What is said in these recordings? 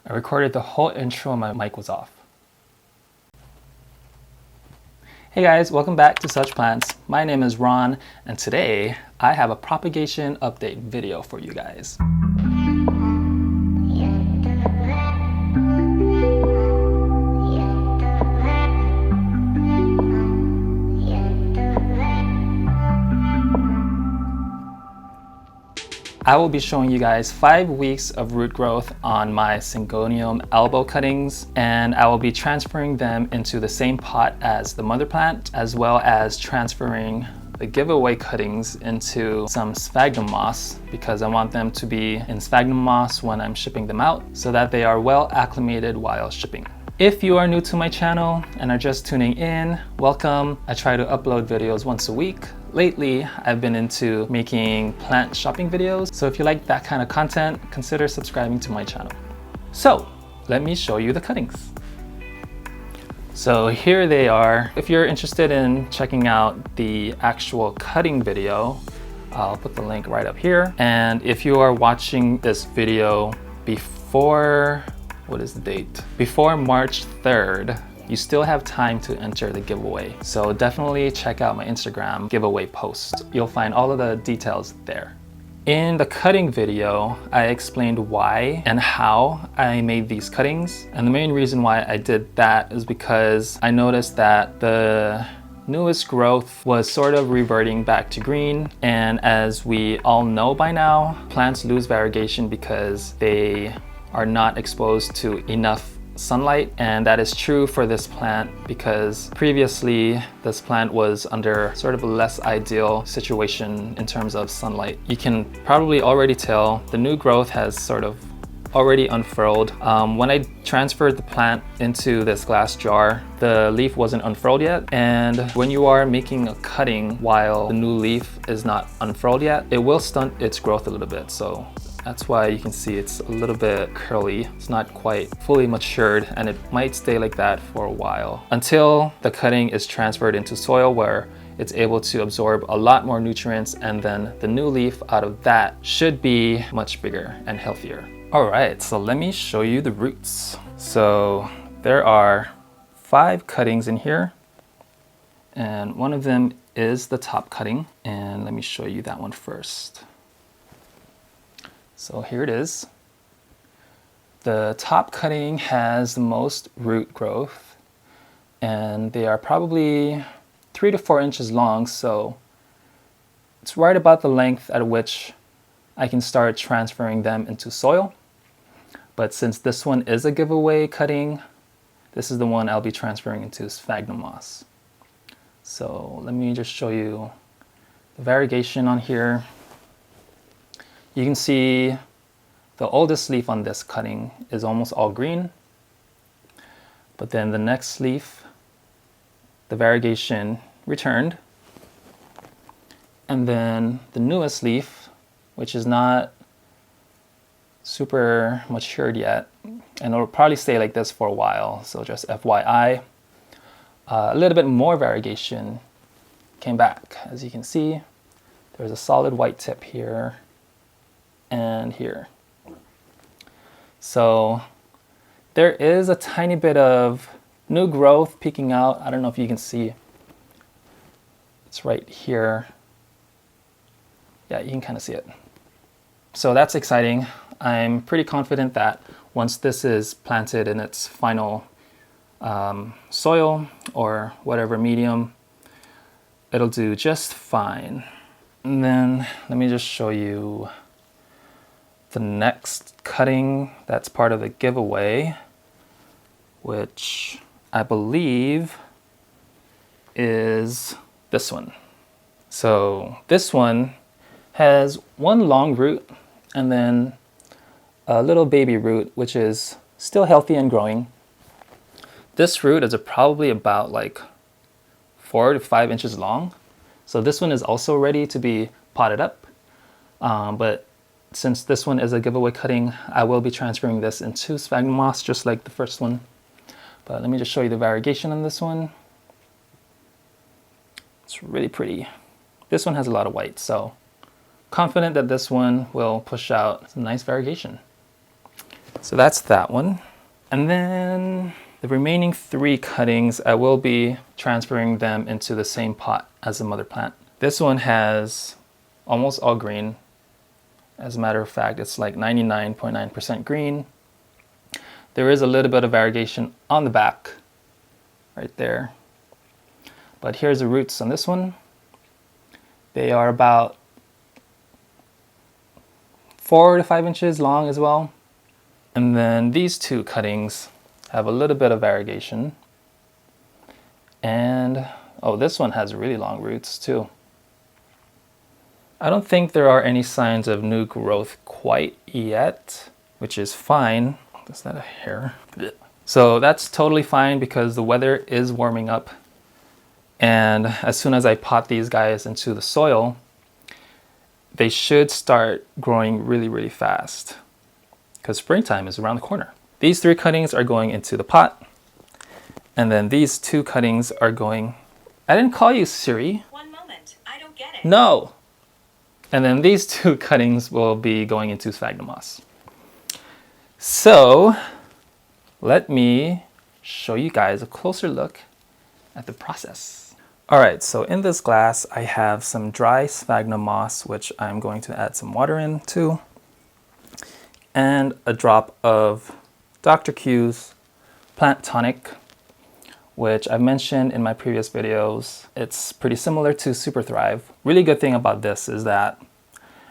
I recorded the whole intro and my mic was off. Hey guys, welcome back to Such Plants. My name is Ron, and today I have a propagation update video for you guys. I will be showing you guys 5 weeks of root growth on my Syngonium Albo cuttings, and I will be transferring them into the same pot as the mother plant, as well as transferring the giveaway cuttings into some sphagnum moss, because I want them to be in sphagnum moss when I'm shipping them out so that they are well acclimated while shipping. If you are new to my channel and are just tuning in, welcome. I try to upload videos once a week. Lately, I've been into making plant shopping videos, so if you like that kind of content, consider subscribing to my channel. So, let me show you the cuttings. So here they are. If you're interested in checking out the actual cutting video, I'll put the link right up here. And if you are watching this video before, what is the date? Before March 3rd, you still have time to enter the giveaway. So definitely check out my Instagram giveaway post. You'll find all of the details there. In the cutting video, I explained why and how I made these cuttings. And the main reason why I did that is because I noticed that the newest growth was sort of reverting back to green. And as we all know by now, plants lose variegation because they are not exposed to enough sunlight, and that is true for this plant because previously this plant was under sort of a less ideal situation in terms of sunlight. You can probably already tell the new growth has sort of already unfurled. When I transferred the plant into this glass jar, the leaf wasn't unfurled yet, and when you are making a cutting while the new leaf is not unfurled yet, it will stunt its growth a little bit. So that's why you can see it's a little bit curly. It's not quite fully matured, and it might stay like that for a while until the cutting is transferred into soil where it's able to absorb a lot more nutrients, and then the new leaf out of that should be much bigger and healthier. All right, so let me show you the roots. So there are 5 cuttings in here, and one of them is the top cutting, and let me show you that one first. So here it is. The top cutting has the most root growth, and they are probably 3 to 4 inches long, so it's right about the length at which I can start transferring them into soil. But since this one is a giveaway cutting, this is the one I'll be transferring into sphagnum moss. So let me just show you the variegation on here. You can see the oldest leaf on this cutting is almost all green, but then the next leaf, the variegation returned, and then the newest leaf, which is not super matured yet, and it'll probably stay like this for a while, so just FYI, a little bit more variegation came back. As you can see, there's a solid white tip here and here. So there is a tiny bit of new growth peeking out. I don't know if you can see. It's right here. Yeah, you can kind of see it. So that's exciting. I'm pretty confident that once this is planted in its final soil or whatever medium, it'll do just fine. And then let me just show you the next cutting that's part of the giveaway, which I believe is this one. So this one has one long root and then a little baby root, which is still healthy and growing. This root is probably about like 4 to 5 inches long. So this one is also ready to be potted up, but since this one is a giveaway cutting, I will be transferring this into sphagnum moss just like the first one. But let me just show you the variegation on this one. It's really pretty. This one has a lot of white, so confident that this one will push out some nice variegation. So that's that one. And then the remaining 3 cuttings, I will be transferring them into the same pot as the mother plant. This one has almost all green. As a matter of fact, it's like 99.9% green. There is a little bit of variegation on the back, right there. But here's the roots on this one. They are about 4 to 5 inches long as well. And then these 2 cuttings have a little bit of variegation. And, oh, this one has really long roots too. I don't think there are any signs of new growth quite yet, which is fine. Is that a hair? So that's totally fine because the weather is warming up. And as soon as I pot these guys into the soil, they should start growing really, really fast because springtime is around the corner. These 3 cuttings are going into the pot. And then these 2 cuttings are going... I didn't call you Siri. One moment, I don't get it. No. And then these 2 cuttings will be going into sphagnum moss. So let me show you guys a closer look at the process. All right, so in this glass, I have some dry sphagnum moss, which I'm going to add some water into, and a drop of Dr. Q's plant tonic, which I've mentioned in my previous videos. It's pretty similar to Super Thrive. Really good thing about this is that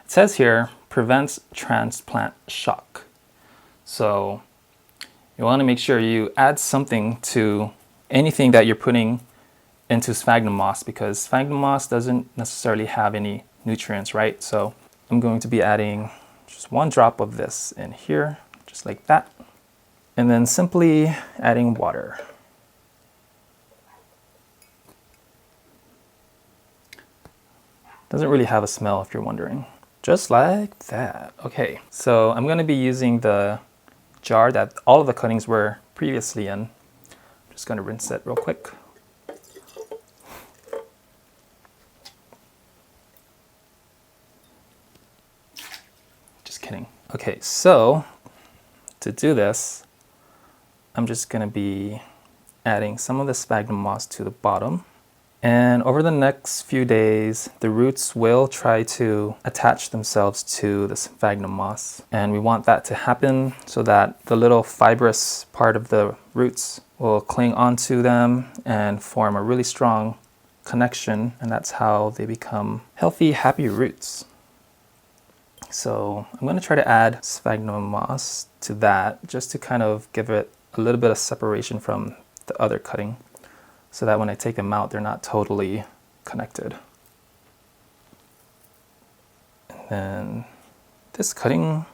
it says here, prevents transplant shock. So you want to make sure you add something to anything that you're putting into sphagnum moss, because sphagnum moss doesn't necessarily have any nutrients, right? So I'm going to be adding just 1 drop of this in here, just like that. And then simply adding water. Doesn't really have a smell if you're wondering. Just like that. Okay, so I'm going to be using the jar that all of the cuttings were previously in. I'm just going to rinse it real quick. Just kidding. Okay, so to do this, I'm just going to be adding some of the sphagnum moss to the bottom. And over the next few days, the roots will try to attach themselves to the sphagnum moss. And we want that to happen so that the little fibrous part of the roots will cling onto them and form a really strong connection. And that's how they become healthy, happy roots. So I'm going to try to add sphagnum moss to that just to kind of give it a little bit of separation from the other cutting, so that when I take them out, they're not totally connected. And then this cutting,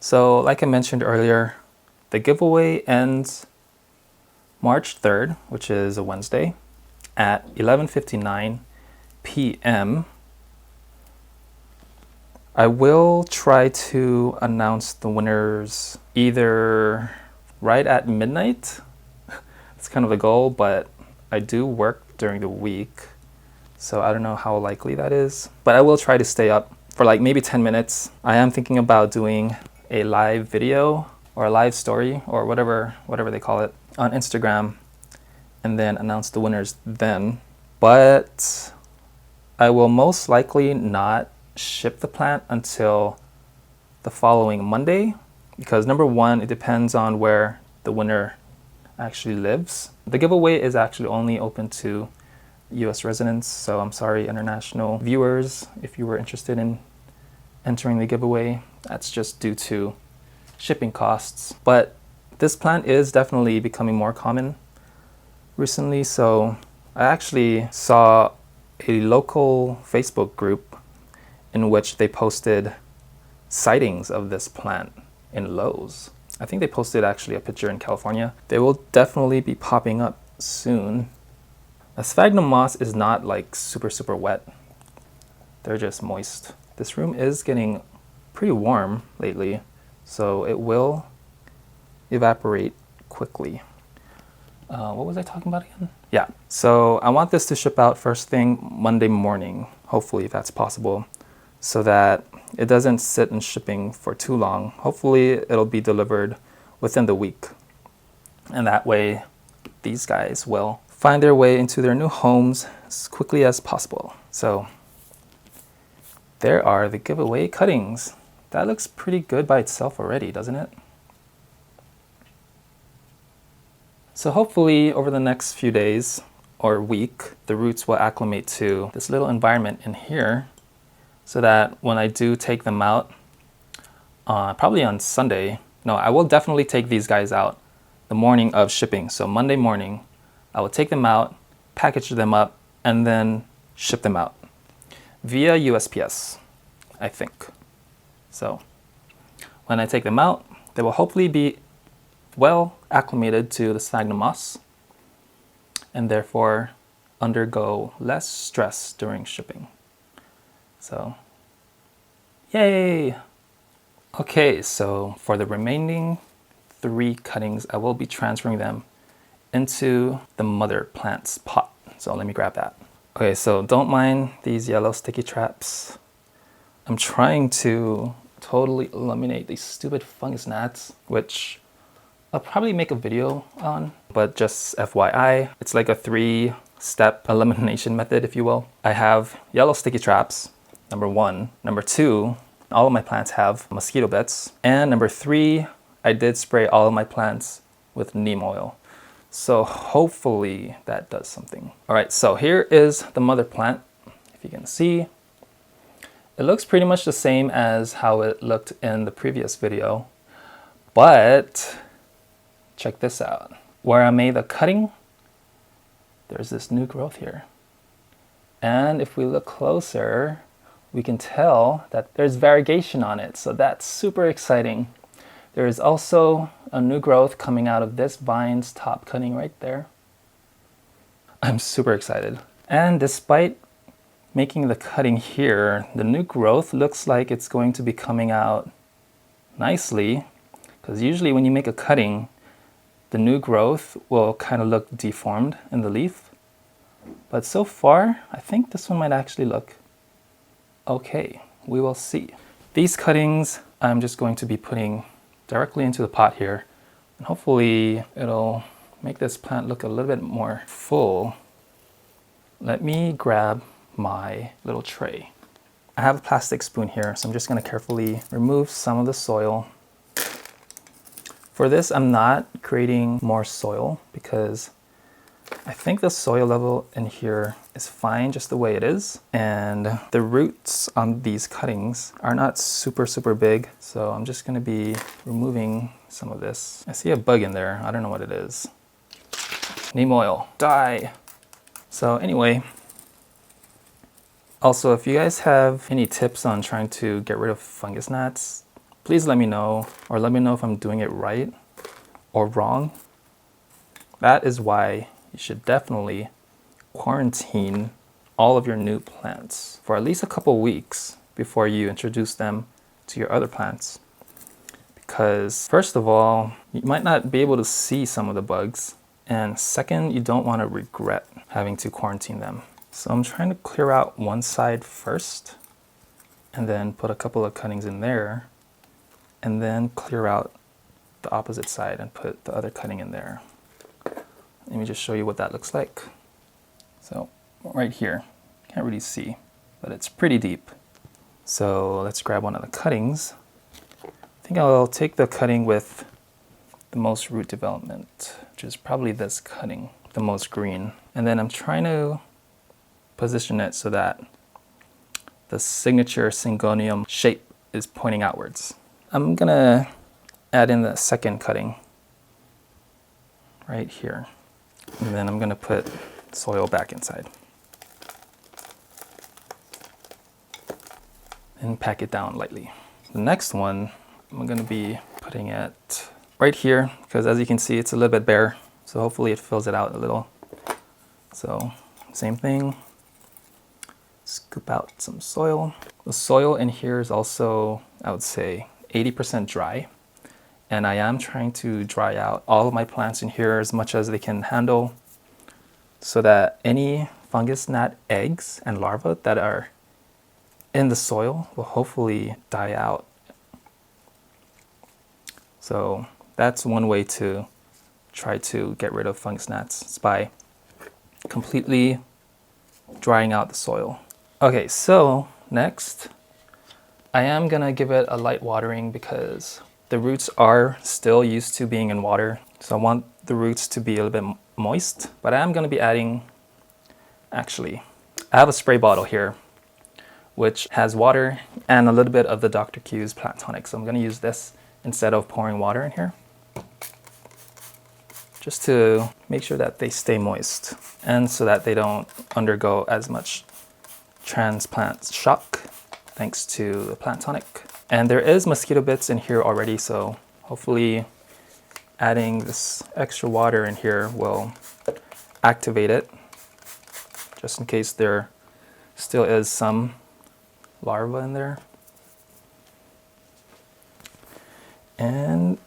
so like I mentioned earlier, the giveaway ends March 3rd, which is a Wednesday, at 11:59 p.m. I will try to announce the winners either right at midnight. It's kind of the goal, but I do work during the week, so I don't know how likely that is. But I will try to stay up for like maybe 10 minutes. I am thinking about doing a live video or a live story or whatever they call it on Instagram, and then announce the winners then. But I will most likely not ship the plant until the following Monday, because number one, it depends on where the winner actually lives. The giveaway is actually only open to US residents, so I'm sorry, international viewers, if you were interested in entering the giveaway. That's just due to shipping costs. But this plant is definitely becoming more common recently, so I actually saw a local Facebook group in which they posted sightings of this plant in Lowe's. I think they posted actually a picture in California. They will definitely be popping up soon. A sphagnum moss is not like super wet. They're just moist. This room is getting pretty warm lately, so it will evaporate quickly. What was I talking about again? Yeah, so I want this to ship out first thing Monday morning, hopefully if that's possible, so that it doesn't sit in shipping for too long. Hopefully it'll be delivered within the week. And that way these guys will find their way into their new homes as quickly as possible. So there are the giveaway cuttings. That looks pretty good by itself already, doesn't it? So hopefully over the next few days or week, the roots will acclimate to this little environment in here so that when I do take them out, probably on Sunday, no, I will definitely take these guys out the morning of shipping. So Monday morning, I will take them out, package them up, and then ship them out via USPS, I think. So when I take them out, they will hopefully be well acclimated to the sphagnum moss and therefore undergo less stress during shipping. So, yay! Okay, so for the remaining 3 cuttings, I will be transferring them into the mother plant's pot. So let me grab that. Okay, so don't mind these yellow sticky traps. I'm trying to totally eliminate these stupid fungus gnats, which I'll probably make a video on, but just FYI, it's like a 3-step elimination method, if you will. I have yellow sticky traps, number 1. Number 2, all of my plants have mosquito bits. And number 3, I did spray all of my plants with neem oil. So hopefully that does something. All right, so here is the mother plant. If you can see, it looks pretty much the same as how it looked in the previous video, but check this out. Where I made the cutting, there's this new growth here. And if we look closer, we can tell that there's variegation on it. So that's super exciting. There is also a new growth coming out of this vine's top cutting right there. I'm super excited. And despite making the cutting here, the new growth looks like it's going to be coming out nicely, because usually when you make a cutting, the new growth will kind of look deformed in the leaf. But so far, I think this one might actually look okay. We will see. These cuttings, I'm just going to be putting directly into the pot here, and hopefully it'll make this plant look a little bit more full. Let me grab my little tray. I have a plastic spoon here, so I'm just going to carefully remove some of the soil. For this, I'm not creating more soil because I think the soil level in here is fine just the way it is. And the roots on these cuttings are not super big. So I'm just gonna be removing some of this. I see a bug in there. I don't know what it is. Neem oil, die. So anyway, also if you guys have any tips on trying to get rid of fungus gnats, please let me know, or let me know if I'm doing it right or wrong. That is why you should definitely quarantine all of your new plants for at least a couple weeks before you introduce them to your other plants. Because first of all, you might not be able to see some of the bugs. And second, you don't want to regret having to quarantine them. So I'm trying to clear out one side first and then put a couple of cuttings in there, and then clear out the opposite side and put the other cutting in there. Let me just show you what that looks like. So right here, can't really see, but it's pretty deep. So let's grab one of the cuttings. I think I'll take the cutting with the most root development, which is probably this cutting, the most green. And then I'm trying to position it so that the signature Syngonium shape is pointing outwards. I'm gonna add in the second cutting right here. And then I'm gonna put soil back inside and pack it down lightly. The next one, I'm gonna be putting it right here, because as you can see, it's a little bit bare. So hopefully it fills it out a little. So same thing, scoop out some soil. The soil in here is also, I would say, 80% dry. And I am trying to dry out all of my plants in here as much as they can handle so that any fungus gnat eggs and larvae that are in the soil will hopefully die out. So that's one way to try to get rid of fungus gnats, is by completely drying out the soil. Okay, so next I am gonna give it a light watering because the roots are still used to being in water. So I want the roots to be a little bit moist, but I am gonna be adding, actually, I have a spray bottle here which has water and a little bit of the Dr. Q's plant tonic. So I'm gonna use this instead of pouring water in here, just to make sure that they stay moist and so that they don't undergo as much transplant shock thanks to the plant tonic. And there is mosquito bits in here already, so hopefully adding this extra water in here will activate it, just in case there still is some larva in there. And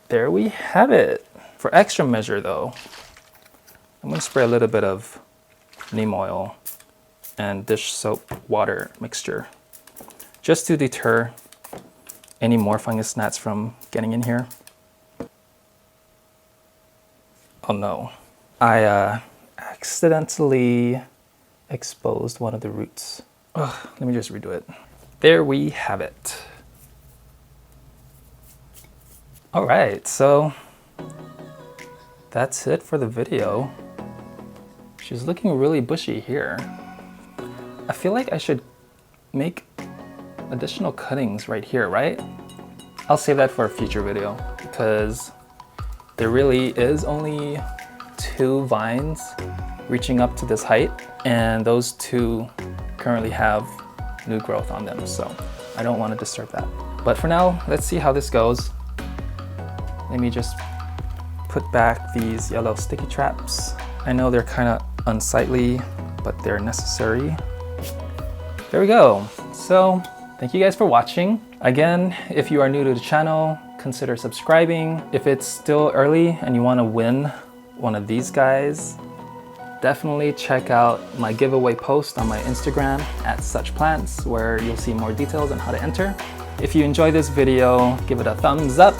there we have it. For extra measure though, I'm going to spray a little bit of neem oil and dish soap water mixture just to deter any more fungus gnats from getting in here. Oh no, I accidentally exposed one of the roots. Ugh, let me just redo it. There we have it. All right, so that's it for the video. She's looking really bushy here. I feel like I should make additional cuttings right here, right? I'll save that for a future video because there really is only 2 vines reaching up to this height, and those 2 currently have new growth on them, so I don't want to disturb that. But for now, let's see how this goes. Let me just put back these yellow sticky traps. I know they're kind of unsightly, but they're necessary. There we go. So thank you guys for watching. Again, if you are new to the channel, consider subscribing. If it's still early and you want to win one of these guys, definitely check out my giveaway post on my Instagram @suchplants, where you'll see more details on how to enter. If you enjoy this video, give it a thumbs up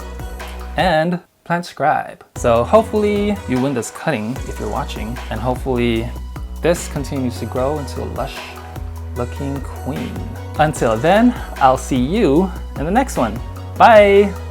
and plantscribe. So hopefully you win this cutting if you're watching, and hopefully this continues to grow into a lush looking queen. Until then, I'll see you in the next one. Bye!